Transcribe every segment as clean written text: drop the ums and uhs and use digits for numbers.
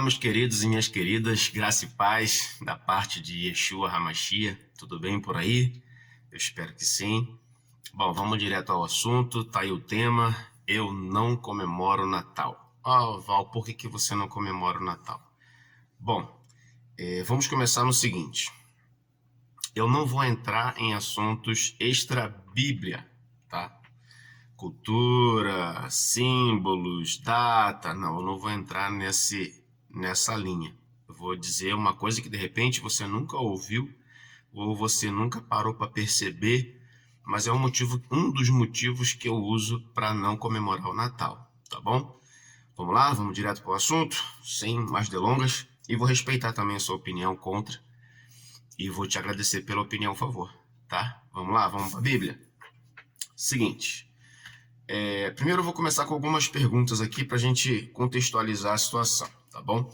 Olá, meus queridos e minhas queridas, graça e paz da parte de Yeshua HaMashiach. Tudo bem por aí? Eu espero que sim. Bom, vamos direto ao assunto. Tá aí o tema: eu não comemoro o Natal. Val, por que você não comemora o Natal? Bom, vamos começar no seguinte. Eu não vou entrar em assuntos extra-bíblia, tá? Cultura, símbolos, data, não, eu não vou entrar nessa linha. Eu vou dizer uma coisa que de repente você nunca ouviu ou você nunca parou para perceber, mas é um dos motivos que eu uso para não comemorar o Natal, tá bom? Vamos lá, vamos direto para o assunto, sem mais delongas, e vou respeitar também a sua opinião contra e vou te agradecer pela opinião a favor, tá? Vamos lá, vamos para a Bíblia. Seguinte. Primeiro eu vou começar com algumas perguntas aqui para a gente contextualizar a situação, tá bom?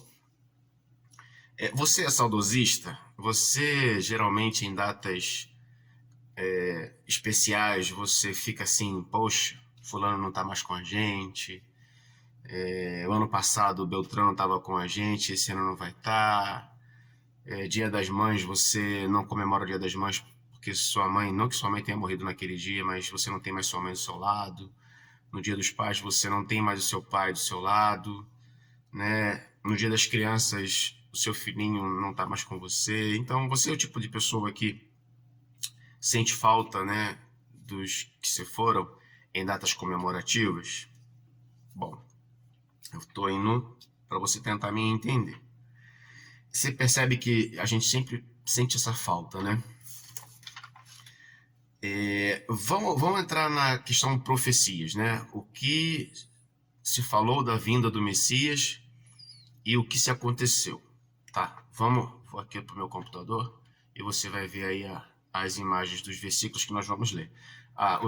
Você é saudosista? Você geralmente em datas especiais, você fica assim, poxa, fulano não tá mais com a gente, o ano passado o Beltrano estava com a gente, esse ano não vai estar. Dia das Mães, você não comemora o Dia das Mães porque sua mãe, não que sua mãe tenha morrido naquele dia, mas você não tem mais sua mãe do seu lado. No Dia dos Pais, você não tem mais o seu pai do seu lado, né? No Dia das Crianças, o seu filhinho não está mais com você. Então, você é o tipo de pessoa que sente falta, né, dos que se foram em datas comemorativas? Bom, eu estou indo para você tentar me entender. Você percebe que a gente sempre sente essa falta, né? Vamos entrar na questão profecias, né? O que se falou da vinda do Messias e o que se aconteceu, tá? Vou aqui para o meu computador e você vai ver aí as imagens dos versículos que nós vamos ler. A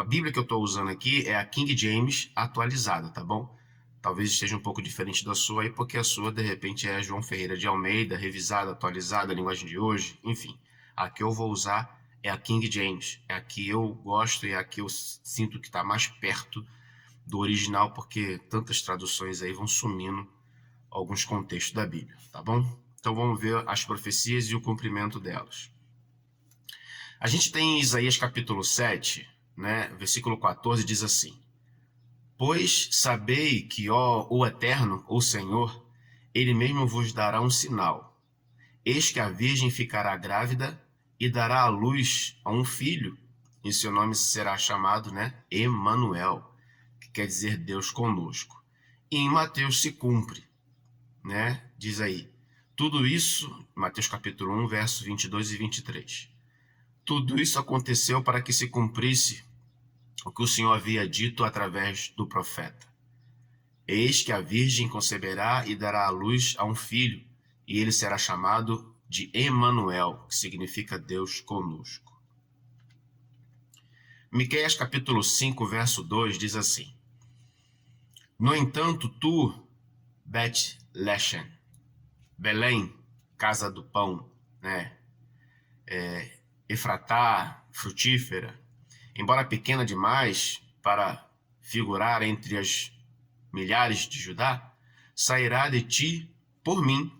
Bíblia que eu estou usando aqui é a King James atualizada, tá bom? Talvez esteja um pouco diferente da sua aí, porque a sua, de repente, é João Ferreira de Almeida, revisada, atualizada, a linguagem de hoje, enfim. A que eu vou usar é a King James, é a que eu gosto e é a que eu sinto que está mais perto do original, porque tantas traduções aí vão sumindo alguns contextos da Bíblia, tá bom? Então vamos ver as profecias e o cumprimento delas. A gente tem em Isaías capítulo 7, né, versículo 14, diz assim: Pois sabei que, ó, o Eterno, o Senhor, Ele mesmo vos dará um sinal. Eis que a virgem ficará grávida e dará à luz a um filho, e seu nome será chamado, né, Emanuel, que quer dizer Deus conosco. E em Mateus se cumpre, né, diz aí, tudo isso, Mateus capítulo 1, versos 22 e 23. Tudo isso aconteceu para que se cumprisse o que o Senhor havia dito através do profeta. Eis que a virgem conceberá e dará à luz a um filho, e ele será chamado de Emanuel, que significa Deus conosco. Miqueias capítulo 5, verso 2 diz assim: No entanto, tu, Bet-Lechem, Belém, casa do pão, né? Efratá, frutífera, embora pequena demais para figurar entre as milhares de Judá, sairá de ti, por mim,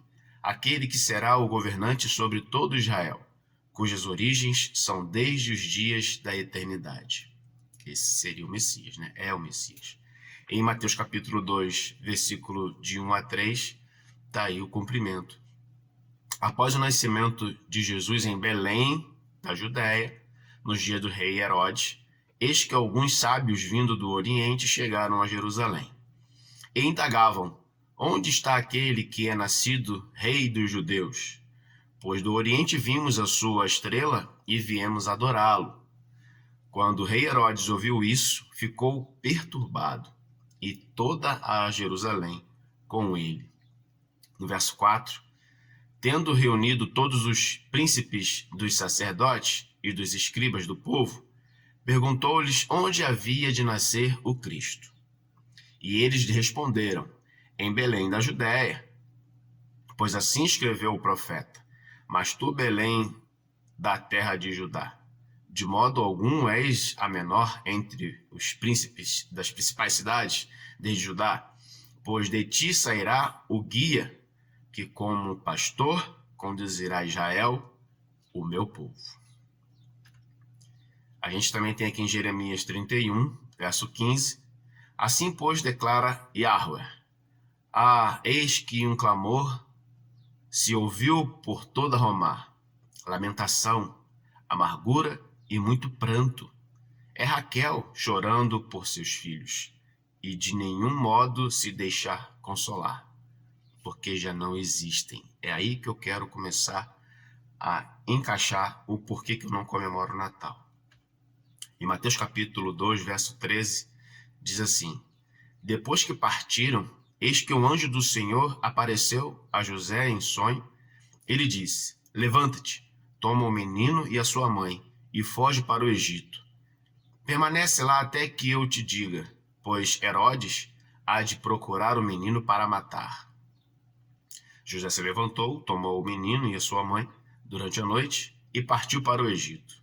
aquele que será o governante sobre todo Israel, cujas origens são desde os dias da eternidade. Esse seria o Messias, né? É o Messias. Em Mateus capítulo 2, versículo de 1 a 3, está aí o cumprimento. Após o nascimento de Jesus em Belém, da Judéia, nos dias do rei Herodes, eis que alguns sábios vindo do Oriente chegaram a Jerusalém. E indagavam: onde está aquele que é nascido rei dos judeus? Pois do Oriente vimos a sua estrela e viemos adorá-lo. Quando o rei Herodes ouviu isso, ficou perturbado, e toda a Jerusalém com ele. No verso 4, tendo reunido todos os príncipes dos sacerdotes e dos escribas do povo, perguntou-lhes onde havia de nascer o Cristo. E eles lhe responderam: em Belém da Judéia, pois assim escreveu o profeta: mas tu, Belém, da terra de Judá, de modo algum és a menor entre os príncipes das principais cidades de Judá, pois de ti sairá o guia, que como pastor conduzirá a Israel, o meu povo. A gente também tem aqui em Jeremias 31, verso 15. Assim, pois, declara Yahweh: eis que um clamor se ouviu por toda Romá, lamentação, amargura e muito pranto. É Raquel chorando por seus filhos, e de nenhum modo se deixar consolar, porque já não existem. É aí que eu quero começar a encaixar o porquê que eu não comemoro o Natal. Em Mateus capítulo 2, verso 13, diz assim: depois que partiram, eis que um anjo do Senhor apareceu a José em sonho. Ele disse: levanta-te, toma o menino e a sua mãe, e foge para o Egito. Permanece lá até que eu te diga, pois Herodes há de procurar o menino para matar. José se levantou, tomou o menino e a sua mãe durante a noite e partiu para o Egito.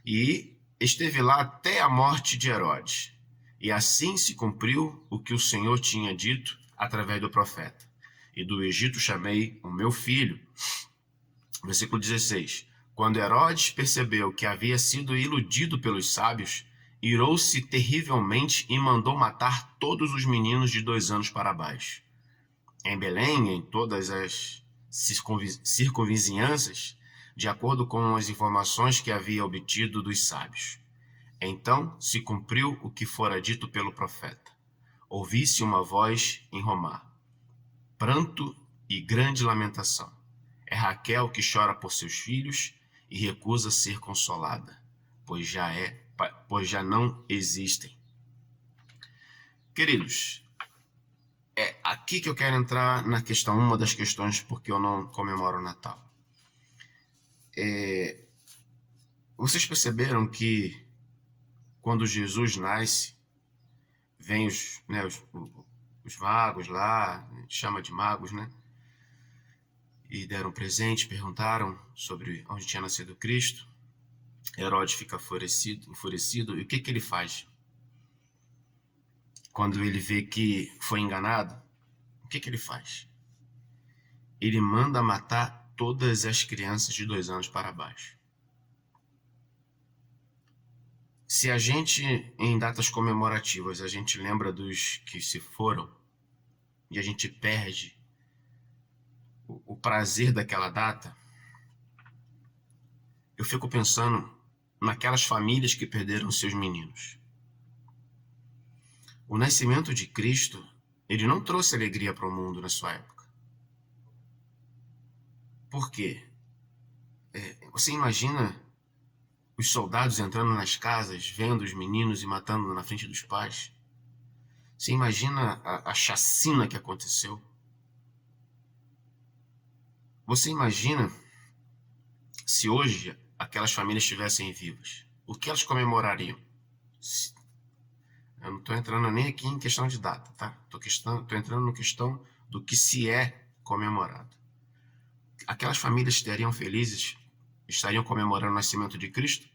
E esteve lá até a morte de Herodes. E assim se cumpriu o que o Senhor tinha dito através do profeta: e do Egito chamei o meu filho. Versículo 16. Quando Herodes percebeu que havia sido iludido pelos sábios, irou-se terrivelmente e mandou matar todos os meninos de 2 anos para baixo. Em Belém, em todas as circunvizinhanças, de acordo com as informações que havia obtido dos sábios. Então se cumpriu o que fora dito pelo profeta. Ouvi-se uma voz em Romá, pranto e grande lamentação. É Raquel que chora por seus filhos e recusa ser consolada, pois já não existem. Queridos, é aqui que eu quero entrar na questão, uma das questões porque eu não comemoro o Natal. Vocês perceberam que quando Jesus nasce, vem os magos lá, chama de magos, né? E deram presente, perguntaram sobre onde tinha nascido Cristo. Herodes fica enfurecido. E o que ele faz? Quando ele vê que foi enganado, o que ele faz? Ele manda matar todas as crianças de 2 anos para baixo. Se a gente, em datas comemorativas, a gente lembra dos que se foram e a gente perde o prazer daquela data, eu fico pensando naquelas famílias que perderam seus meninos. O nascimento de Cristo, ele não trouxe alegria para o mundo na sua época. Por quê? Você imagina os soldados entrando nas casas, vendo os meninos e matando na frente dos pais? Você imagina a chacina que aconteceu? Você imagina se hoje aquelas famílias estivessem vivas? O que elas comemorariam? Eu não estou entrando nem aqui em questão de data, tá? Estou entrando na questão do que se é comemorado. Aquelas famílias estariam felizes? Estariam comemorando o nascimento de Cristo?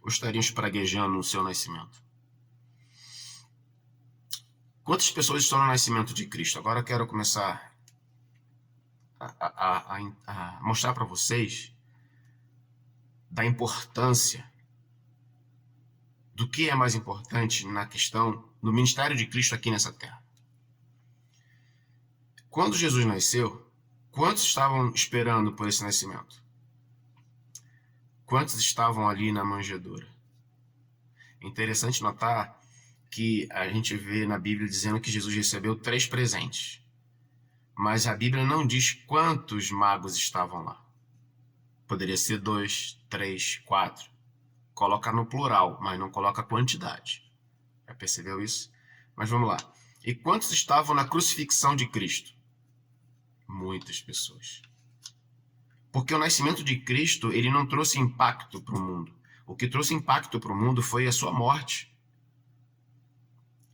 Ou estariam espraguejando o seu nascimento? Quantas pessoas estão no nascimento de Cristo? Agora eu quero começar a mostrar para vocês da importância do que é mais importante na questão do ministério de Cristo aqui nessa terra. Quando Jesus nasceu, quantos estavam esperando por esse nascimento? Quantos estavam ali na manjedoura? É interessante notar que a gente vê na Bíblia dizendo que Jesus recebeu 3 presentes. Mas a Bíblia não diz quantos magos estavam lá. Poderia ser 2, 3, 4. Coloca no plural, mas não coloca a quantidade. Já percebeu isso? Mas vamos lá. E quantos estavam na crucifixão de Cristo? Muitas pessoas. Porque o nascimento de Cristo, ele não trouxe impacto para o mundo. O que trouxe impacto para o mundo foi a sua morte.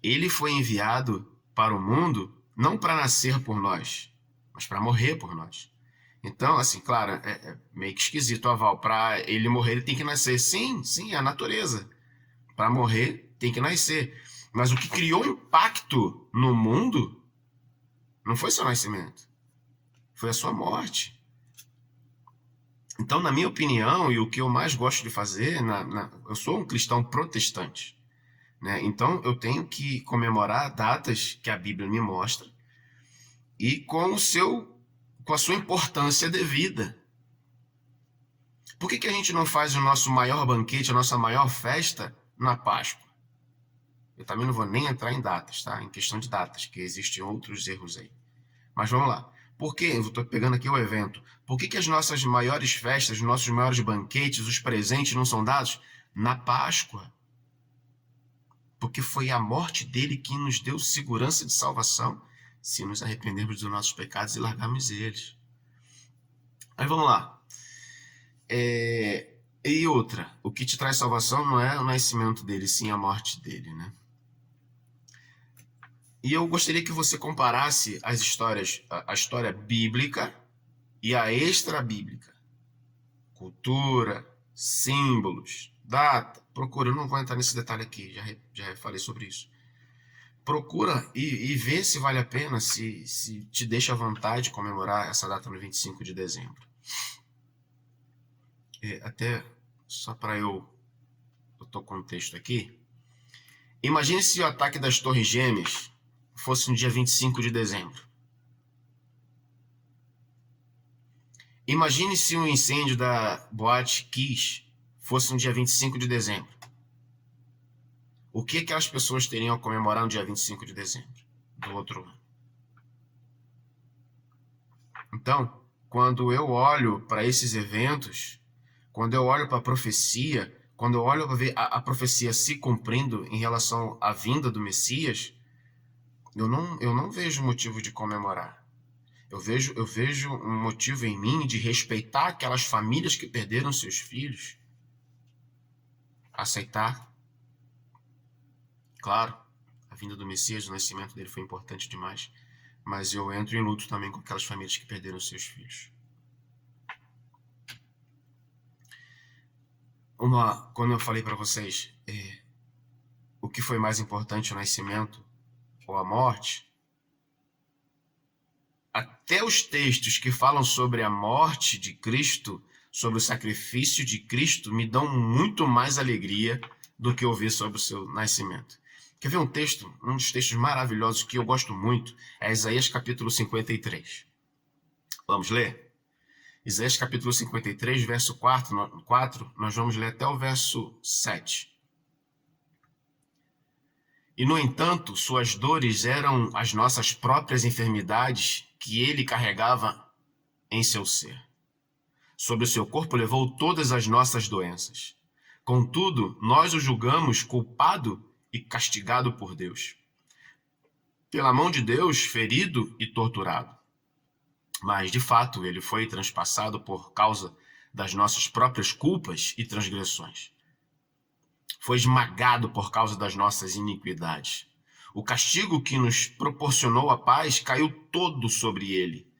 Ele foi enviado para o mundo não para nascer por nós, mas para morrer por nós. Então, assim, claro, é meio que esquisito, Val. Para ele morrer, ele tem que nascer. Sim, é a natureza. Para morrer, tem que nascer. Mas o que criou impacto no mundo não foi seu nascimento, foi a sua morte. Então, na minha opinião, e o que eu mais gosto de fazer, eu sou um cristão protestante, né? Então, eu tenho que comemorar datas que a Bíblia me mostra e com a sua importância devida. Por que a gente não faz o nosso maior banquete, a nossa maior festa na Páscoa? Eu também não vou nem entrar em datas, tá? Em questão de datas, que existem outros erros aí. Mas vamos lá. Por que, eu estou pegando aqui o evento, por que as nossas maiores festas, os nossos maiores banquetes, os presentes não são dados na Páscoa? Porque foi a morte dele que nos deu segurança de salvação, se nos arrependermos dos nossos pecados e largarmos eles. Aí vamos lá. E outra, o que te traz salvação não é o nascimento dele, sim a morte dele, né? E eu gostaria que você comparasse as histórias, a história bíblica e a extra-bíblica. Cultura, símbolos, data. Procura, eu não vou entrar nesse detalhe aqui, já falei sobre isso. Procura e vê se vale a pena, se te deixa à vontade comemorar essa data no 25 de dezembro. Até só para eu tô com um texto aqui. Imagine se o ataque das Torres Gêmeas fosse no dia 25 de dezembro. Imagine se o incêndio da Boate Kiss fosse no dia 25 de dezembro. O que aquelas pessoas teriam a comemorar no dia 25 de dezembro do outro ano? Então, quando eu olho para esses eventos, quando eu olho para a profecia, quando eu olho para ver a profecia se cumprindo em relação à vinda do Messias, eu não vejo motivo de comemorar. Eu vejo um motivo em mim de respeitar aquelas famílias que perderam seus filhos. Aceitar. Claro, a vinda do Messias, o nascimento dele foi importante demais, mas eu entro em luto também com aquelas famílias que perderam seus filhos. Quando eu falei para vocês o que foi mais importante, o nascimento ou a morte, até os textos que falam sobre a morte de Cristo, sobre o sacrifício de Cristo, me dão muito mais alegria do que ouvir sobre o seu nascimento. Quer ver um texto? Um dos textos maravilhosos que eu gosto muito é Isaías capítulo 53. Vamos ler? Isaías capítulo 53, verso 4, nós vamos ler até o verso 7. E, no entanto, suas dores eram as nossas próprias enfermidades que ele carregava em seu ser. Sobre o seu corpo levou todas as nossas doenças. Contudo, nós o julgamos culpado e castigado por Deus. Pela mão de Deus, ferido e torturado. Mas, de fato, ele foi transpassado por causa das nossas próprias culpas e transgressões. Foi esmagado por causa das nossas iniquidades. O castigo que nos proporcionou a paz caiu todo sobre ele.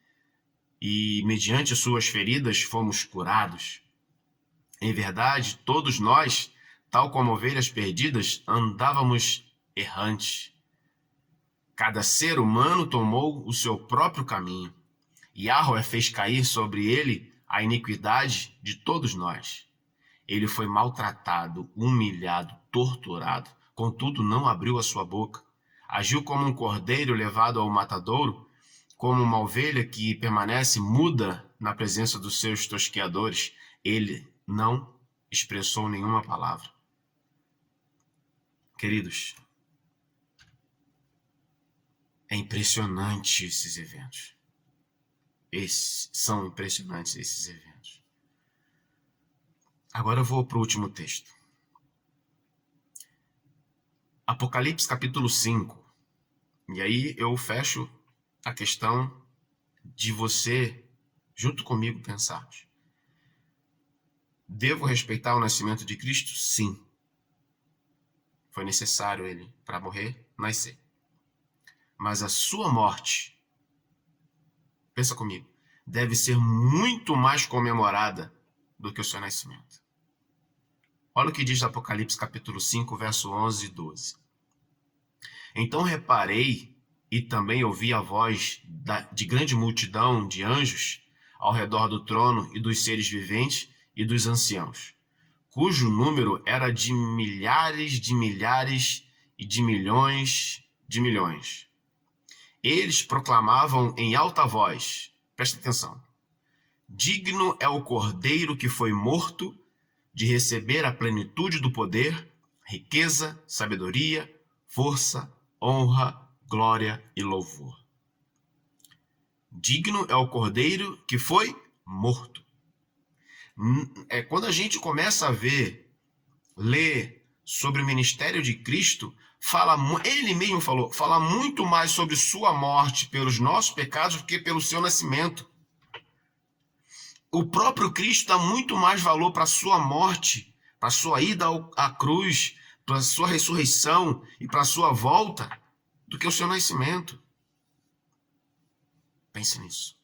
E, mediante suas feridas, fomos curados. Em verdade, todos nós, tal como ovelhas perdidas, andávamos errantes. Cada ser humano tomou o seu próprio caminho. Yahweh fez cair sobre ele a iniquidade de todos nós. Ele foi maltratado, humilhado, torturado, contudo não abriu a sua boca. Agiu como um cordeiro levado ao matadouro, como uma ovelha que permanece muda na presença dos seus tosqueadores. Ele não expressou nenhuma palavra. Queridos, é impressionante esses eventos. São impressionantes esses eventos. Agora eu vou para o último texto. Apocalipse capítulo 5. E aí eu fecho a questão de você, junto comigo, pensarmos. Devo respeitar o nascimento de Cristo? Sim. Foi necessário ele, para morrer, nascer. Mas a sua morte, pensa comigo, deve ser muito mais comemorada do que o seu nascimento. Olha o que diz Apocalipse capítulo 5, verso 11 e 12. Então reparei e também ouvi a voz de grande multidão de anjos ao redor do trono e dos seres viventes e dos anciãos, cujo número era de milhares e de milhões de milhões. Eles proclamavam em alta voz, presta atenção, digno é o Cordeiro que foi morto de receber a plenitude do poder, riqueza, sabedoria, força, honra, glória e louvor. Digno é o Cordeiro que foi morto. Quando a gente começa a ler sobre o ministério de Cristo, ele mesmo falou, fala muito mais sobre sua morte pelos nossos pecados do que pelo seu nascimento. O próprio Cristo dá muito mais valor para a sua morte, para a sua ida à cruz, para a sua ressurreição e para a sua volta, do que o seu nascimento. Pense nisso.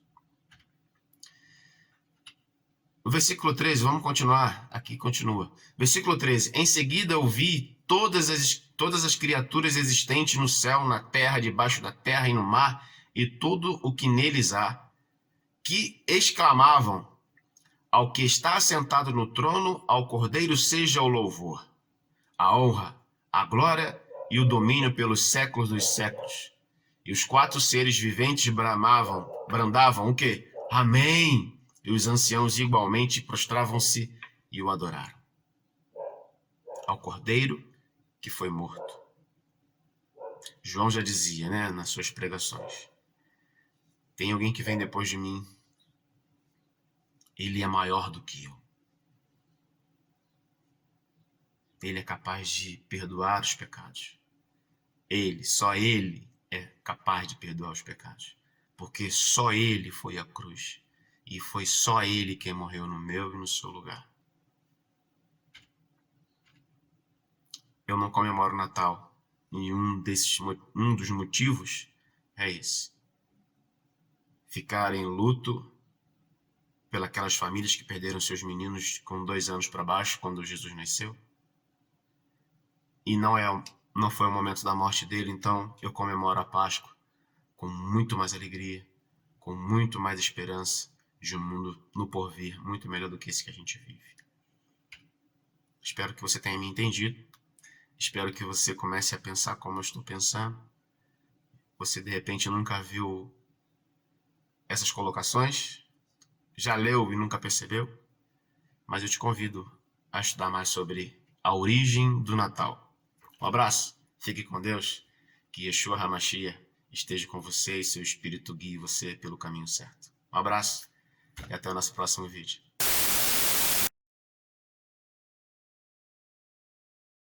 O versículo 13, vamos continuar. Aqui continua. Versículo 13. Em seguida eu vi todas as criaturas existentes no céu, na terra, debaixo da terra e no mar, e tudo o que neles há, que exclamavam: ao que está assentado no trono, ao Cordeiro seja o louvor, a honra, a glória e o domínio pelos séculos dos séculos. E os 4 seres viventes brandavam o quê? Amém! E os anciãos igualmente prostravam-se e o adoraram. Ao Cordeiro que foi morto. João já dizia, nas suas pregações, tem alguém que vem depois de mim, ele é maior do que eu. Ele é capaz de perdoar os pecados. Só ele é capaz de perdoar os pecados. Porque só ele foi à cruz. E foi só ele quem morreu no meu e no seu lugar. Eu não comemoro o Natal. E um dos motivos é esse. Ficar em luto pelas famílias que perderam seus meninos com 2 anos para baixo quando Jesus nasceu. E não foi o momento da morte dele, então eu comemoro a Páscoa com muito mais alegria, com muito mais esperança de um mundo no porvir, muito melhor do que esse que a gente vive. Espero que você tenha me entendido. Espero que você comece a pensar como eu estou pensando. Você, de repente, nunca viu essas colocações, já leu e nunca percebeu, mas eu te convido a estudar mais sobre a origem do Natal. Um abraço, fique com Deus, que Yeshua HaMashiach esteja com você e seu espírito guie você pelo caminho certo. Um abraço e até o nosso próximo vídeo.